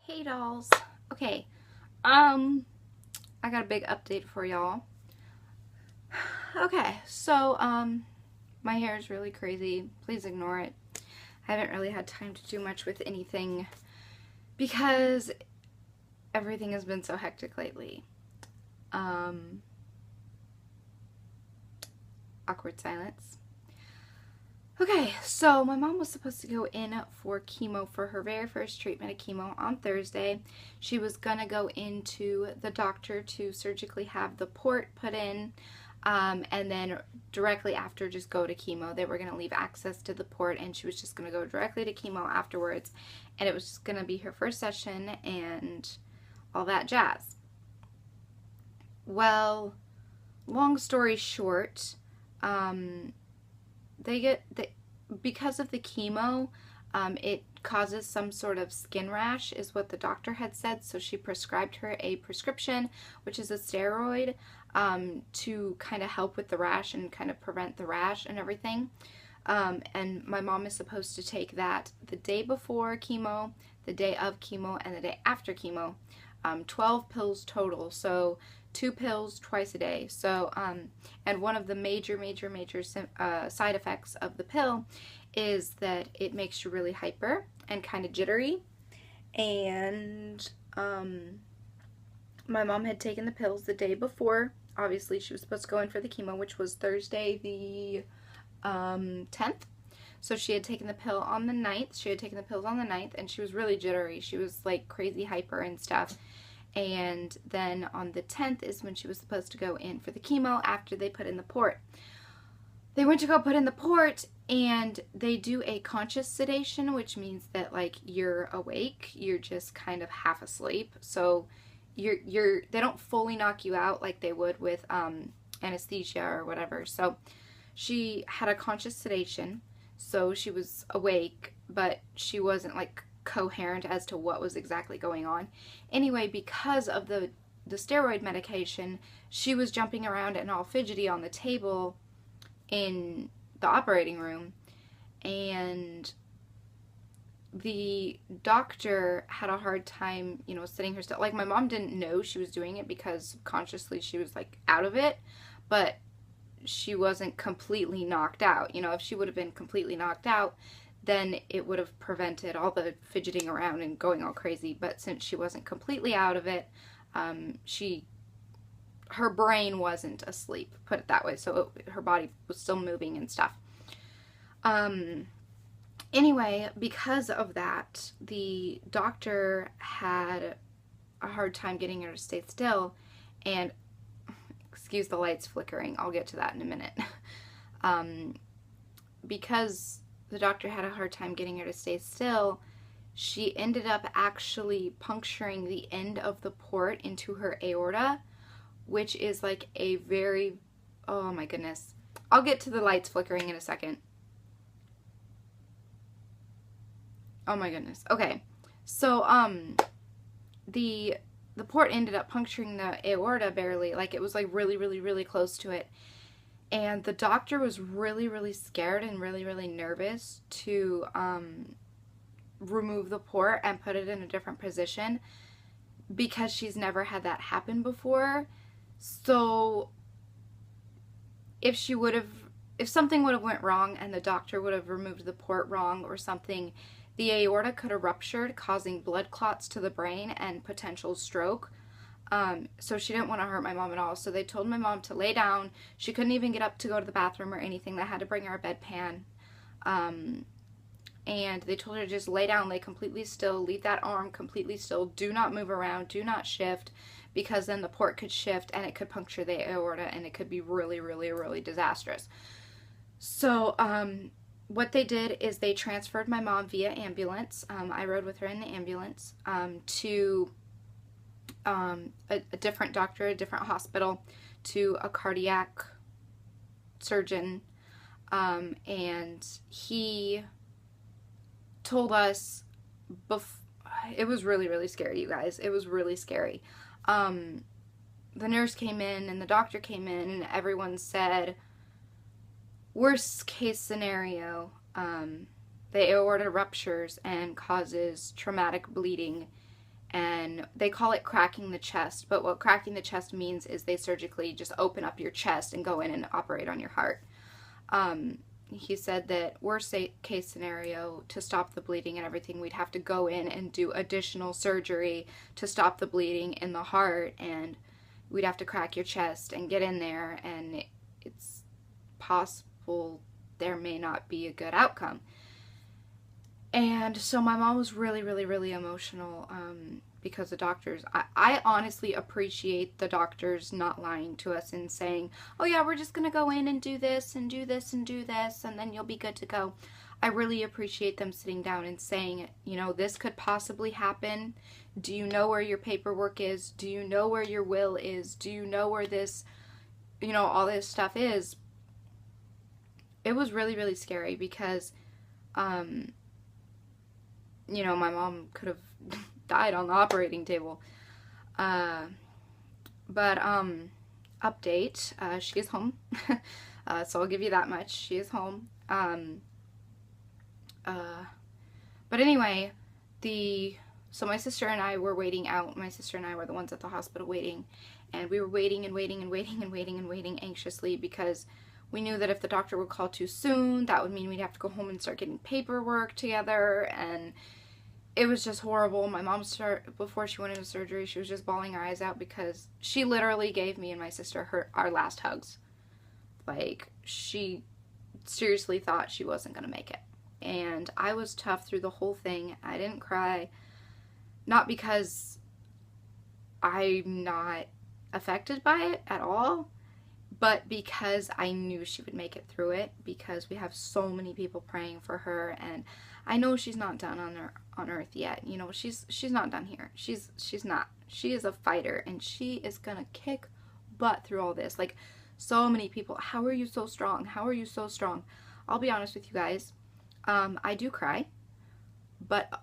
Hey dolls. Okay, I got a big update for y'all. Okay, so, my hair is really crazy. Please ignore it. I haven't really had time to do much with anything because everything has been so hectic lately. Um, Awkward silence. Okay, so my mom was supposed to go in for chemo for her very first treatment of chemo on Thursday. She was gonna go into the doctor to surgically have the port put in, and then directly after just go to chemo. They were gonna leave access to the port, and she was just gonna go directly to chemo afterwards, and it was just gonna be her first session and all that jazz. Well, long story short, um, because of the chemo, it causes some sort of skin rash, is what the doctor had said. So she prescribed her a prescription, which is a steroid, to kind of help with the rash and kind of prevent the rash and everything. And my mom is supposed to take that the day before chemo, the day of chemo, and the day after chemo. 12 pills total. So 2 pills twice a day. So, and one of the major side effects of the pill is that it makes you really hyper and kind of jittery. And my mom had taken the pills the day before. Obviously, she was supposed to go in for the chemo, which was Thursday the 10th. So she had taken the pill on the 9th. She had taken the pills on the 9th, and she was really jittery. She was like crazy hyper and stuff. And then on the 10th is when she was supposed to go in for the chemo after they put in the port. They went to go put in the port, and they do a conscious sedation, which means that like you're awake, you're just kind of half asleep. So they don't fully knock you out like they would with anesthesia or whatever. So she had a conscious sedation, so she was awake, but she wasn't like coherent as to what was exactly going on. Anyway, because of the steroid medication, she was jumping around and all fidgety on the table in the operating room, and the doctor had a hard time, sitting her still. Like, my mom didn't know she was doing it because consciously she was like out of it, but she wasn't completely knocked out. If she would have been completely knocked out, then it would have prevented all the fidgeting around and going all crazy. But since she wasn't completely out of it, her brain wasn't asleep, put it that way. So her body was still moving and stuff. Anyway, because of that, the doctor had a hard time getting her to stay still. And excuse the lights flickering, I'll get to that in a minute. Because the doctor had a hard time getting her to stay still, she ended up actually puncturing the end of the port into her aorta, which is like a very, oh my goodness. I'll get to the lights flickering in a second. Oh my goodness. Okay. So, the port ended up puncturing the aorta barely. Like, it was like really close to it. And the doctor was really scared and really nervous to remove the port and put it in a different position because she's never had that happen before. So if something would have went wrong and the doctor would have removed the port wrong or something, the aorta could have ruptured, causing blood clots to the brain and potential stroke. So she didn't want to hurt my mom at all. So they told my mom to lay down. She couldn't even get up to go to the bathroom or anything. They had to bring her a bedpan. And they told her to just lay down, lay completely still, leave that arm completely still. Do not move around. Do not shift, because then the port could shift and it could puncture the aorta and it could be really disastrous. So, what they did is they transferred my mom via ambulance. I rode with her in the ambulance, to a different doctor, a different hospital, to a cardiac surgeon, and he told us it was really scary, you guys. It was really scary. The nurse came in and the doctor came in and everyone said, worst case scenario, the aorta ruptures and causes traumatic bleeding and they call it cracking the chest, but what cracking the chest means is they surgically just open up your chest and go in and operate on your heart. He said that worst case scenario, to stop the bleeding and everything, we'd have to go in and do additional surgery to stop the bleeding in the heart, and we'd have to crack your chest and get in there, and it's possible there may not be a good outcome. And so my mom was really, really, really emotional because the doctors, I honestly appreciate the doctors not lying to us and saying, oh yeah, we're just going to go in and do this and do this and do this, and then you'll be good to go. I really appreciate them sitting down and saying, you know, this could possibly happen. Do you know where your paperwork is? Do you know where your will is? Do you know where this, you know, all this stuff is? It was really, really scary because, you know, my mom could have died on the operating table. Update, she is home. So I'll give you that much. She is home. But anyway, so my sister and I were waiting out. My sister and I were the ones at the hospital waiting. And we were waiting and waiting and waiting and waiting and waiting anxiously because we knew that if the doctor would call too soon, that would mean we'd have to go home and start getting paperwork together, and it was just horrible. My mom before she went into surgery, she was just bawling her eyes out because she literally gave me and my sister our last hugs. Like, she seriously thought she wasn't going to make it. And I was tough through the whole thing. I didn't cry. Not because I'm not affected by it at all, but because I knew she would make it through it, because we have so many people praying for her, and I know she's not done on earth yet. You know, she's not done here. She's not. She is a fighter, and she is gonna kick butt through all this. Like, so many people, how are you so strong? How are you so strong? I'll be honest with you guys. I do cry, but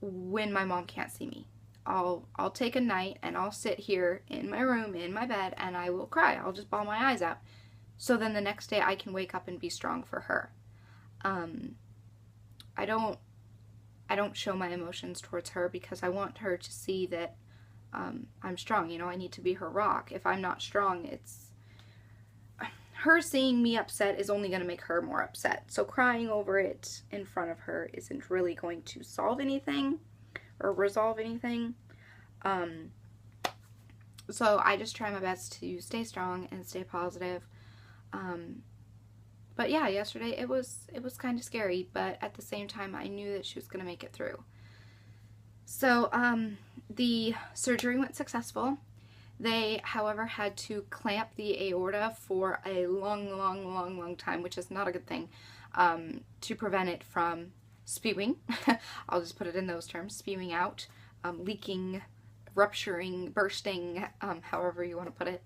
when my mom can't see me, I'll take a night and I'll sit here in my room, in my bed, and I will cry. I'll just bawl my eyes out. So then the next day I can wake up and be strong for her. I don't show my emotions towards her because I want her to see that I'm strong. You know, I need to be her rock. If I'm not strong, it's her seeing me upset is only going to make her more upset. So crying over it in front of her isn't really going to solve anything or resolve anything. So I just try my best to stay strong and stay positive. But yeah, yesterday it was kind of scary, but at the same time I knew that she was going to make it through. So the surgery went successful. They, however, had to clamp the aorta for a long time, which is not a good thing, to prevent it from spewing. I'll just put it in those terms, spewing out, leaking, rupturing, bursting, however you want to put it.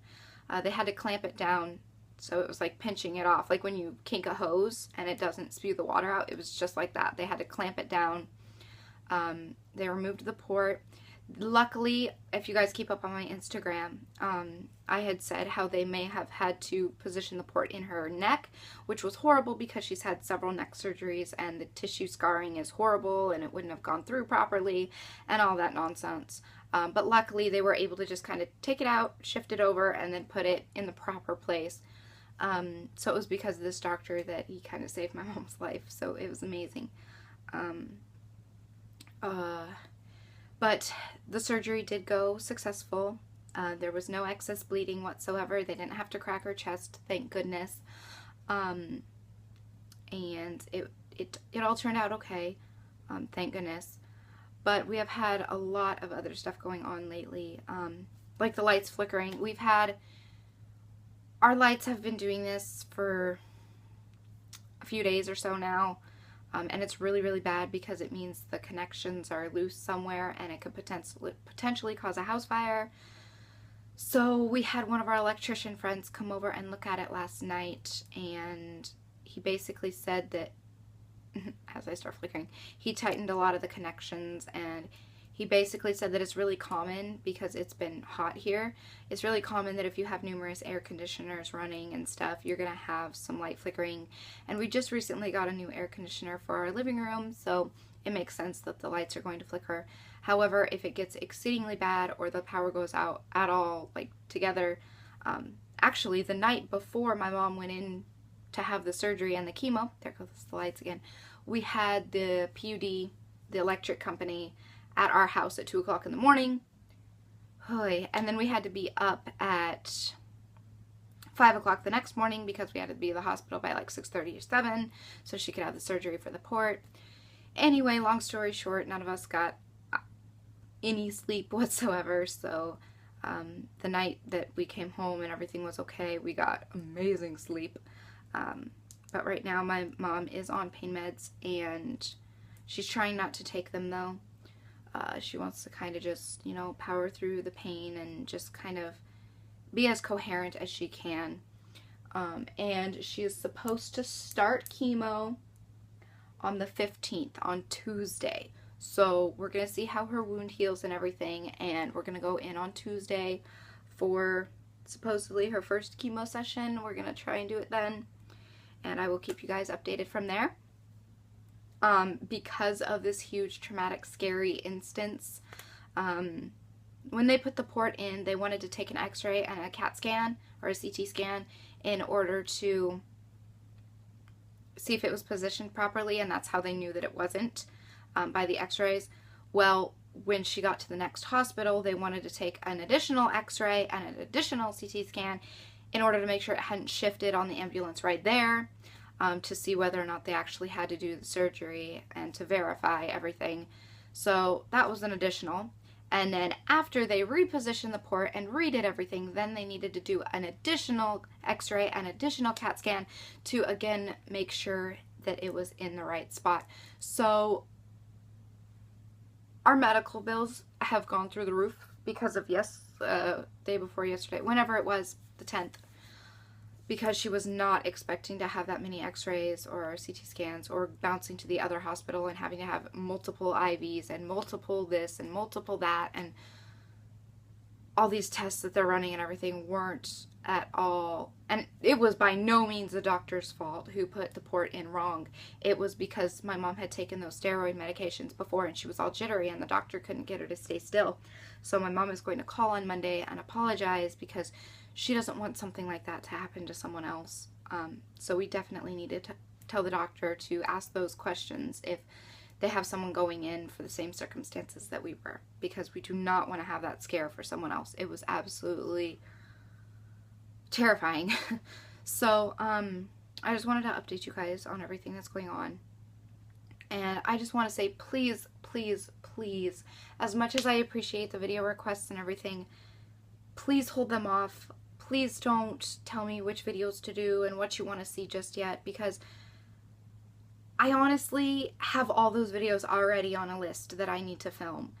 They had to clamp it down, so it was like pinching it off. Like when you kink a hose and it doesn't spew the water out, it was just like that. They had to clamp it down. They removed the port. Luckily, if you guys keep up on my Instagram, I had said how they may have had to position the port in her neck, which was horrible because she's had several neck surgeries and the tissue scarring is horrible and it wouldn't have gone through properly and all that nonsense. But luckily, they were able to just kind of take it out, shift it over, and then put it in the proper place. So it was because of this doctor that he kind of saved my mom's life, so it was amazing. But the surgery did go successful. There was no excess bleeding whatsoever. They didn't have to crack her chest, thank goodness. And it all turned out okay, thank goodness. But we have had a lot of other stuff going on lately, like the lights flickering. Our lights have been doing this for a few days or so now. And it's really bad because it means the connections are loose somewhere and it could potentially cause a house fire. So we had one of our electrician friends come over and look at it last night, and he basically said that, as I start flickering, he tightened a lot of the connections, and he basically said that it's really common because it's been hot here. It's really common that if you have numerous air conditioners running and stuff, you're going to have some light flickering. And we just recently got a new air conditioner for our living room, so it makes sense that the lights are going to flicker. However, if it gets exceedingly bad or the power goes out at all, like together, actually the night before my mom went in to have the surgery and the chemo, there goes the lights again, we had the PUD, the electric company, at our house at 2 o'clock in the morning. And then we had to be up at 5 o'clock the next morning because we had to be at the hospital by like 6:30 or 7 so she could have the surgery for the port. Anyway, long story short, none of us got any sleep whatsoever, so the night that we came home and everything was okay, we got amazing sleep. But right now my mom is on pain meds and she's trying not to take them though. She wants to kind of just, you know, power through the pain and just kind of be as coherent as she can. And she is supposed to start chemo on the 15th, on Tuesday. So we're going to see how her wound heals and everything, and we're going to go in on Tuesday for supposedly her first chemo session. We're going to try and do it then, and I will keep you guys updated from there. Because of this huge traumatic, scary instance, when they put the port in, they wanted to take an x-ray and a CAT scan, or a CT scan, in order to see if it was positioned properly, and that's how they knew that it wasn't, by the x-rays. Well, when she got to the next hospital, they wanted to take an additional x-ray and an additional CT scan in order to make sure it hadn't shifted on the ambulance right there, to see whether or not they actually had to do the surgery and to verify everything. So that was an additional. And then after they repositioned the port and redid everything, then they needed to do an additional x-ray and additional CAT scan to again make sure that it was in the right spot. So our medical bills have gone through the roof because of day before yesterday, whenever it was, the 10th. Because she was not expecting to have that many x-rays or CT scans or bouncing to the other hospital and having to have multiple IVs and multiple this and multiple that, and all these tests that they're running and everything weren't at all. And it was by no means the doctor's fault who put the port in wrong. It was because my mom had taken those steroid medications before and she was all jittery and the doctor couldn't get her to stay still. So my mom is going to call on Monday and apologize because she doesn't want something like that to happen to someone else. So we definitely needed to tell the doctor to ask those questions if they have someone going in for the same circumstances that we were, because we do not want to have that scare for someone else. It was absolutely terrifying. So I just wanted to update you guys on everything that's going on. And I just want to say, please, please, please, as much as I appreciate the video requests and everything, please hold them off. Please don't tell me which videos to do and what you want to see just yet, because I honestly have all those videos already on a list that I need to film.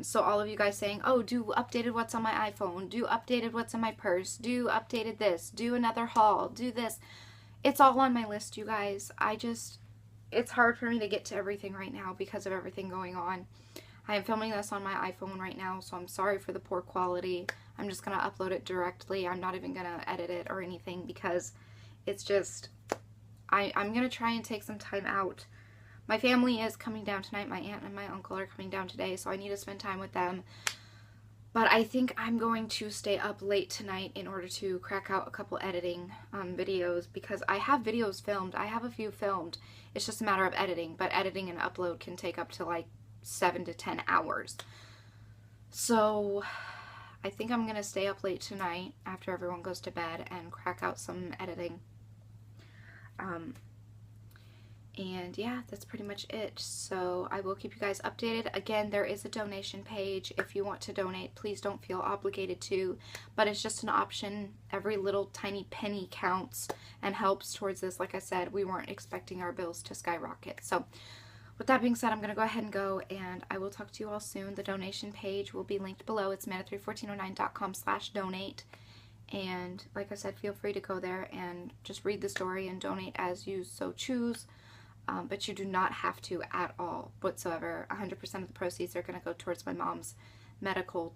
So all of you guys saying, oh, do updated what's on my iPhone, do updated what's in my purse, do updated this, do another haul, do this. It's all on my list, you guys. It's hard for me to get to everything right now because of everything going on. I am filming this on my iPhone right now, so I'm sorry for the poor quality. I'm just going to upload it directly. I'm not even going to edit it or anything because it's just, I'm going to try and take some time out. My family is coming down tonight. My aunt and my uncle are coming down today, so I need to spend time with them. But I think I'm going to stay up late tonight in order to crack out a couple editing videos, because I have videos filmed. I have a few filmed. It's just a matter of editing, but editing and upload can take up to like 7 to 10 hours. So I think I'm going to stay up late tonight after everyone goes to bed and crack out some editing. And yeah, that's pretty much it. So I will keep you guys updated. Again, there is a donation page. If you want to donate, please don't feel obligated to, but it's just an option. Every little tiny penny counts and helps towards this. Like I said, we weren't expecting our bills to skyrocket. So with that being said, I'm going to go ahead and go, and I will talk to you all soon. The donation page will be linked below. It's manda31409.com/donate. And like I said, feel free to go there and just read the story and donate as you so choose. But you do not have to at all whatsoever. 100% of the proceeds are going to go towards my mom's medical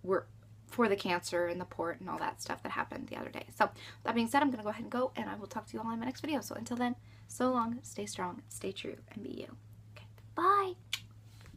work for the cancer and the port and all that stuff that happened the other day. So with that being said, I'm going to go ahead and go, and I will talk to you all in my next video. So until then, so long, stay strong, stay true, and be you. Okay. Bye.